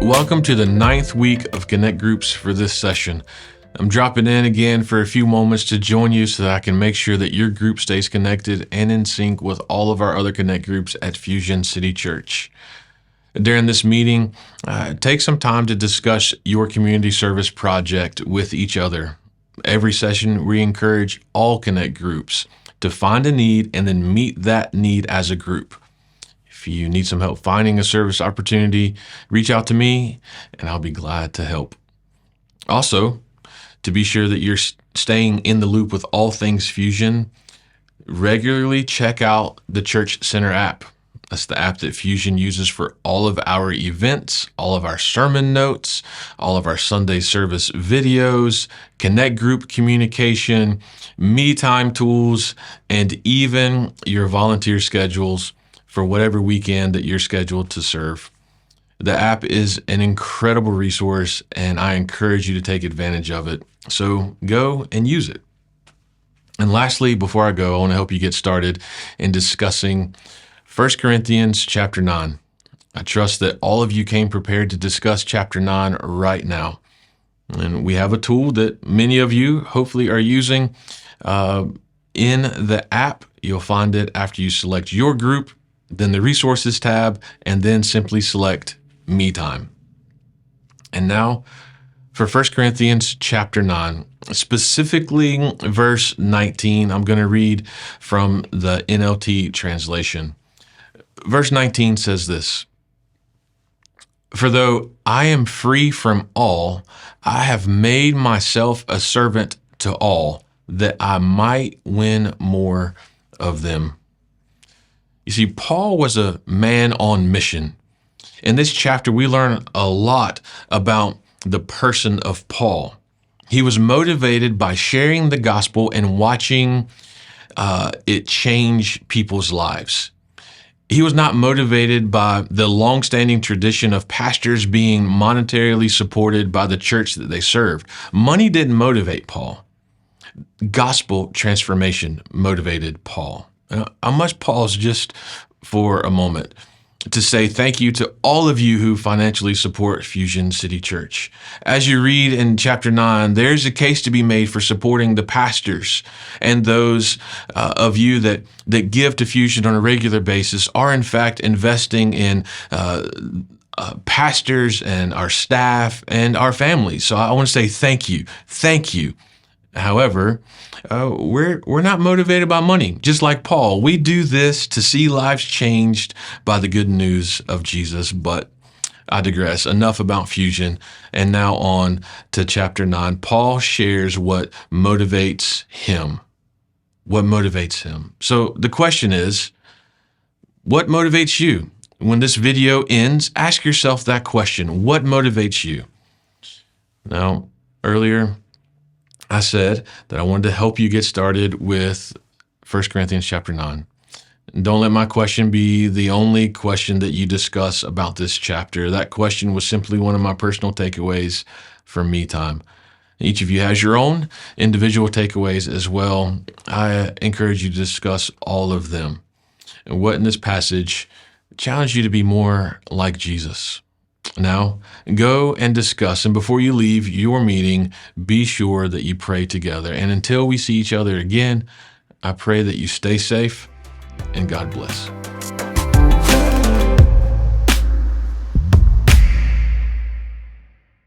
Welcome to the 9th week of Connect Groups for this session. I'm dropping in again for a few moments to join you so that I can make sure that your group stays connected and in sync with all of our other Connect Groups at Fusion City Church. During this meeting, take some time to discuss your community service project with each other. Every session, we encourage all Connect Groups to find a need and then meet that need as a group. If you need some help finding a service opportunity, reach out to me and I'll be glad to help. Also, to be sure that you're staying in the loop with all things Fusion, regularly check out the Church Center app. That's the app that Fusion uses for all of our events, all of our sermon notes, all of our Sunday service videos, Connect Group communication, me time tools, and even your volunteer schedules for whatever weekend that you're scheduled to serve. The app is an incredible resource, and I encourage you to take advantage of it. So go and use it. And lastly, before I go, I want to help you get started in discussing 1 Corinthians chapter 9. I trust that all of you came prepared to discuss chapter 9 right now. And we have a tool that many of you hopefully are using in the app. You'll find it after you select your group, then the resources tab, and then simply select me time. And now for 1 Corinthians chapter 9, specifically verse 19, I'm going to read from the NLT translation. Verse 19 says this: "For though I am free from all, I have made myself a servant to all, that I might win more of them." You see, Paul was a man on mission. In this chapter, we learn a lot about the person of Paul. He was motivated by sharing the gospel and watching it change people's lives. He was not motivated by the long-standing tradition of pastors being monetarily supported by the church that they served. Money didn't motivate Paul. Gospel transformation motivated Paul. I must pause just for a moment to say thank you to all of you who financially support Fusion City Church. As you read in chapter 9, there's a case to be made for supporting the pastors, and those of you that give to Fusion on a regular basis are in fact investing in pastors and our staff and our families. So I want to say thank you. Thank you. However, we're not motivated by money. Just like Paul, we do this to see lives changed by the good news of Jesus. But I digress. Enough about Fusion. And now on to chapter 9. Paul shares what motivates him. What motivates him? So the question is, what motivates you? When this video ends, ask yourself that question. What motivates you? Now, earlier, I said that I wanted to help you get started with 1 Corinthians chapter 9. Don't let my question be the only question that you discuss about this chapter. That question was simply one of my personal takeaways from me time. Each of you has your own individual takeaways as well. I encourage you to discuss all of them. And what in this passage challenge you to be more like Jesus. Now, go and discuss, and before you leave your meeting, be sure that you pray together. And until we see each other again, I pray that you stay safe, and God bless.